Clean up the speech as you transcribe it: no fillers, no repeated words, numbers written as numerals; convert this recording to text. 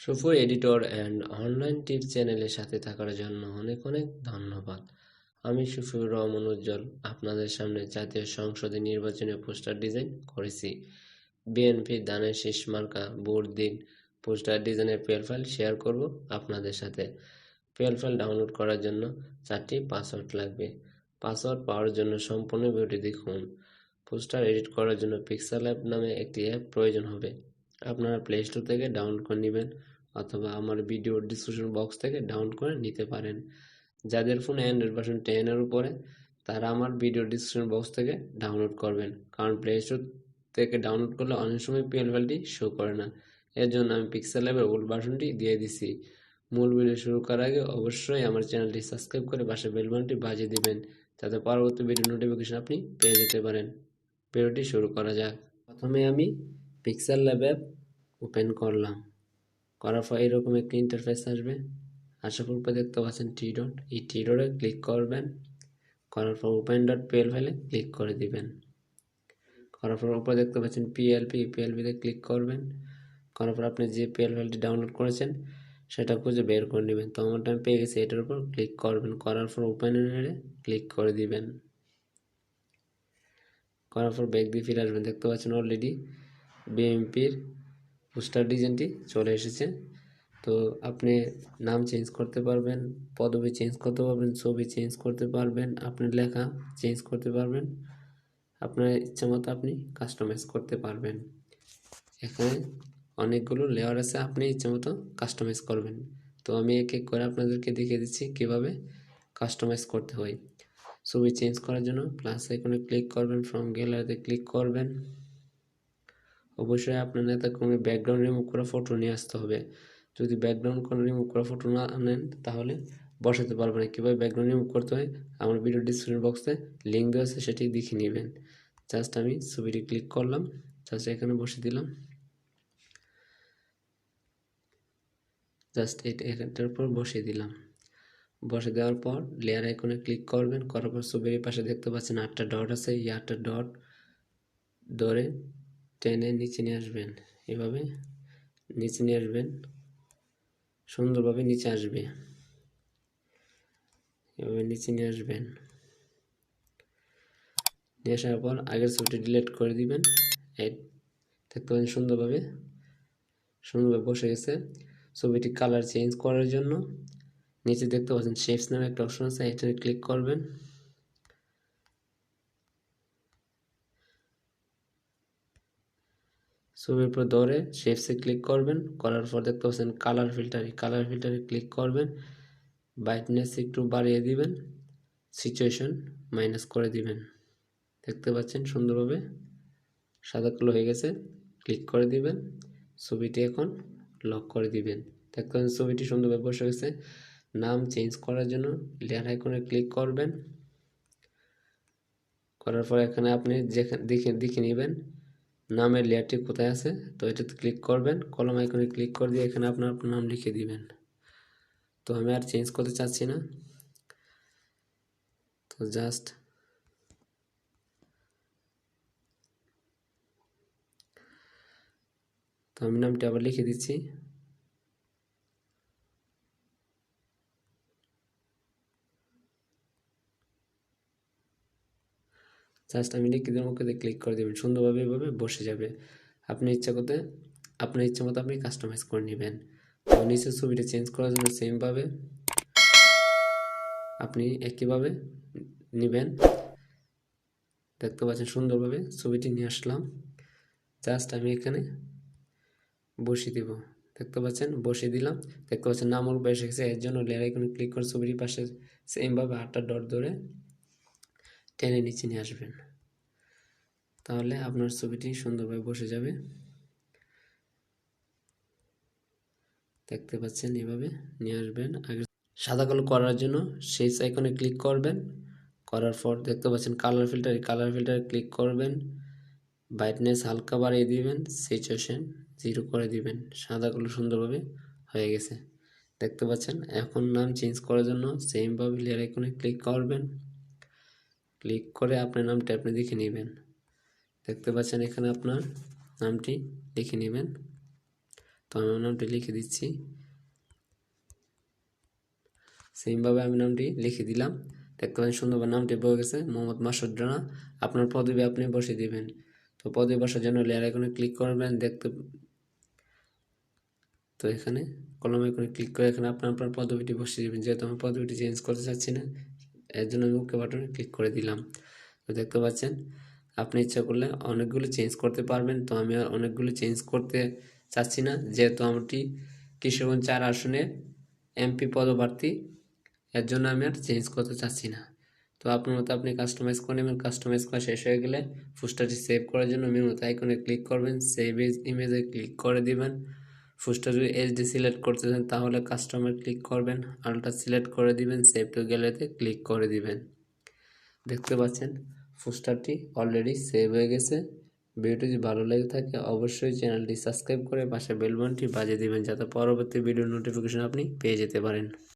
সুফু editor and online tips চ্যানেলের সাথে থাকার জন্য অনেক অনেক ধন্যবাদ। আমি সুফিউর রহমান উজ্জ্বল আপনাদের সামনে জাতীয় সংসদে নির্বাচনী পোস্টার ডিজাইন করেছি। বিএনপি দানের শীষ মার্কা ভোট দিন পোস্টার ডিজাইনের পিএল ফাইল শেয়ার করব আপনাদের সাথে। পিএল ফাইল ডাউনলোড করার জন্য 4টি পাসওয়ার্ড লাগবে। পাসওয়ার্ড পাওয়ার জন্য সম্পূর্ণ ভিডিওটি দেখুন। পোস্টার এডিট করার জন্য পিক্সেল অ্যাপ নামে একটি অ্যাপ প্রয়োজন হবে। আপনারা প্লে স্টোর থেকে ডাউনলোড করে নেবেন অথবা আমার ভিডিও ডিসক্রিপশন বক্স থেকে ডাউনলোড করে নিতে পারেন। যাদের ফোনে অ্যান্ড্রয়েড ভার্সন 10 উপরে তারা আমার ভিডিও ডিসক্রিপশন বক্স থেকে ডাউনলোড করবেন, কারণ প্লে স্টোর থেকে ডাউনলোড করলে অনেক সময় পিএল ফাইলটি শো করে না। এর জন্য আমি পিক্সেল অ্যাপের ওল্ড ভার্সনটি দিয়ে দিছি। মূল ভিডিও শুরু করার আগে অবশ্যই আমার চ্যানেলটি সাবস্ক্রাইব করে পাশে বেল বাটনটি বাজিয়ে দিবেন, যাতে পরবর্তী ভিডিও নোটিফিকেশন আপনি পেয়ে যেতে পারেন। ভিডিওটি শুরু করা যাক। প্রথমে আমি পিক্সেল ল্যাব অ্যাপ ওপেন করলাম। করার পর এরকম একটি ইন্টারফেস আসবে। আসার পর দেখতে পাচ্ছেন টি ডট, এই টি ডটে ক্লিক করবেন। করার পর ওপেন ডট পিএল ফাইলে ক্লিক করে দিবেন। করার পর উপরে দেখতে পাচ্ছেন পিএলপিতে ক্লিক করবেন। করার পর আপনি যে পিএল ফাইলটি ডাউনলোড করেছেন সেটা খুঁজে বের করে নেবেন। তো আমারটা আমি পেয়ে গেছি, এটার উপর ক্লিক করবেন। করার পর ওপেনে ক্লিক করে দিবেন। করার পর ব্যাক দিয়ে ফিরে আসবেন। দেখতে পাচ্ছেন অলরেডি বিএনপির পোস্টার ডিজাইনটি চলে এসেছে। তো আপনি নাম চেঞ্জ করতে পারবেন, পদবি চেঞ্জ করতে পারবেন, ছবি চেঞ্জ করতে পারবেন, আপনার লেখা চেঞ্জ করতে পারবেন, আপনার ইচ্ছা মতো আপনি কাস্টমাইজ করতে পারবেন। এখানে অনেকগুলো লেয়ার আছে, আপনি ইচ্ছা মতো কাস্টমাইজ করবেন। তো আমি এক এক করে আপনাদেরকে দেখিয়ে দিচ্ছি কিভাবে কাস্টমাইজ করতে হয়। ছবি চেঞ্জ করার জন্য প্লাস আইকনে ক্লিক করবেন, ফ্রম গ্যালারিতে ক্লিক করবেন। অবশ্যই আপনার নেতাকর্মীর ব্যাকগ্রাউন্ড রিমুভ করা ফটো নিয়ে আসতে হবে। যদি ব্যাকগ্রাউন্ড কোনো রিমুভ করা ফটো না আনেন তাহলে বসাতে পারবেন না। কীভাবে ব্যাকগ্রাউন্ড রিমুভ করতে হয় আমার ভিডিও ডিসক্রিপশন বক্সে লিঙ্ক দেওয়া আছে, সেটি দেখে নেবেন। জাস্ট আমি ছবিটি ক্লিক করলাম, জাস্ট এখানে বসে দিলাম। জাস্ট এটার উপর বসিয়ে দিলাম। বসে দেওয়ার পর লেয়ার আইকনে ক্লিক করবেন। করার পর ছবির পাশে দেখতে পাচ্ছেন 8টা ডট আছে, এই 8টা ডট ধরে টেনে নিচে নিয়ে আসবেন। এভাবে নিচে নিয়ে আসবেন, সুন্দরভাবে নিচে আসবে। এভাবে নিচে নিয়ে আসবেন। নিয়ে আসার পর আগের ছবিটি ডিলিট করে দিবেন। এই দেখতে পাচ্ছেন সুন্দরভাবে বসে গেছে। ছবিটি কালার চেঞ্জ করার জন্য নিচে দেখতে পাচ্ছেন শেপস নামে একটা অপশন আছে, এখানে ক্লিক করবেন। ছবির উপর ধরে শেপসে ক্লিক করবেন। করার পর দেখতে পাচ্ছেন কালার ফিল্টারে ক্লিক করবেন। ব্রাইটনেস একটু বাড়িয়ে দিবেন, সিচুয়েশন মাইনাস করে দিবেন। দেখতে পাচ্ছেন সুন্দরভাবে সাদা কালো হয়ে গেছে। ক্লিক করে দিবেন। ছবিটি এখন লক করে দিবেন। দেখতে পাচ্ছেন ছবিটি সুন্দরভাবে বসে গেছে। নাম চেঞ্জ করার জন্য লেয়ার আইকনে ক্লিক করবেন। করার পর এখানে আপনি যেখানে দেখে নেবেন নামের লেয়ারটি কোথায় আছে। তো এটাতে ক্লিক করবেন, কলম আইকনে ক্লিক করে দিয়ে এখানে আপনার নাম লিখে দিবেন। তো আমি আর চেঞ্জ করতে চাচ্ছি না, তো জাস্ট আমি নামটি আবার লিখে দিচ্ছি। জাস্ট আমি লিখে দিলাম, ওকে ক্লিক করে দেবেন। সুন্দরভাবে এভাবে বসে যাবে। আপনি আপনার ইচ্ছা মতো আপনি কাস্টমাইজ করে নেবেন। তো নিচের ছবিটা চেঞ্জ করার জন্য সেমভাবে আপনি একইভাবে নেবেন। দেখতে পাচ্ছেন সুন্দরভাবে ছবিটি নিয়ে আসলাম। জাস্ট আমি এখানে বসিয়ে দেব। দেখতে পাচ্ছেন বসিয়ে দিলাম। দেখতে পাচ্ছেন নাম উপরে এসে গেছে। এর জন্য লেয়ার আইকনে ক্লিক করে ছবিটির পাশে সেমভাবে 8টা ডট ধরে টেনে নিচে নিয়ে আসবেন। তাহলে আপনার ছবিটি সুন্দরভাবে বসে যাবে। দেখতে পাচ্ছেন এভাবে নিয়ে আসবেন। আগে সাদা কালো করার জন্য শেষ আইকনে ক্লিক করবেন। করার পর দেখতে পাচ্ছেন কালার ফিল্টারে ক্লিক করবেন। ব্রাইটনেস হালকা বাড়িয়ে দিবেন, সিচুয়েশন 0 করে দিবেন। সাদা কালো সুন্দরভাবে হয়ে গেছে। দেখতে পাচ্ছেন এখন নাম চেঞ্জ করার জন্য সেমভাবে লেয়ার আইকনে ক্লিক করবেন। ক্লিক করে আপনার নামটা আপনি দেখে নেবেন। দেখতে পাচ্ছেন এখানে আপনার নামটি লিখে নেবেন। তো আমি আমার নামটি লিখে দিচ্ছি। সেমভাবে আমি নামটি লিখে দিলাম। দেখতে পাচ্ছেন সুন্দরভাবে নামটি বয়ে গেছে, মোহাম্মদ মাসুদ রানা। আপনার পদবি আপনি বসিয়ে দিবেন। তো পদবি বসার জন্য লেয়ার আইকনে ক্লিক করবেন। তো এখানে কলম আইকনে ক্লিক করে এখানে আপনার পদবিটি বসিয়ে দিবেন। যেহেতু আমি পদবিটি চেঞ্জ করতে চাচ্ছি না, এর জন্য আমি ওকে বাটনে ক্লিক করে দিলাম। তো দেখতে পাচ্ছেন আপনি ইচ্ছা করলে অনেকগুলো চেঞ্জ করতে পারবেন। তো আমি অনেকগুলো চেঞ্জ করতে চাচ্ছি না, যেহেতু আমটি কিশোরগঞ্জ 4 আসনে এমপি পদপ্রার্থী, এর জন্য আমি আর চেঞ্জ করতে চাচ্ছি না। তো আপনার মতো আপনি কাস্টমাইজ করে নেবেন। কাস্টমাইজ করা শেষ হয়ে গেলে পোস্টারটি সেভ করার জন্য মেনুতে আইকনে ক্লিক করবেন, সেভ এজ ইমেজে ক্লিক করে দিবেন। পোস্টার যদি এইচডি সিলেক্ট করতে চান তাহলে কাস্টমার ক্লিক করবেন, আলট্রা সিলেক্ট করে দিবেন, সেভ টু গ্যালারিতে ক্লিক করে দিবেন। দেখতে পাচ্ছেন পোস্টারটি অলরেডি সেভ হয়ে গেছে। ভিডিওটি যদি ভালো লেগে থাকে অবশ্যই চ্যানেলটি সাবস্ক্রাইব করে পাশে বেল বাটনটি বাজিয়ে দিবেন, যাতে পরবর্তী ভিডিওর নোটিফিকেশন আপনি পেয়ে যেতে পারেন।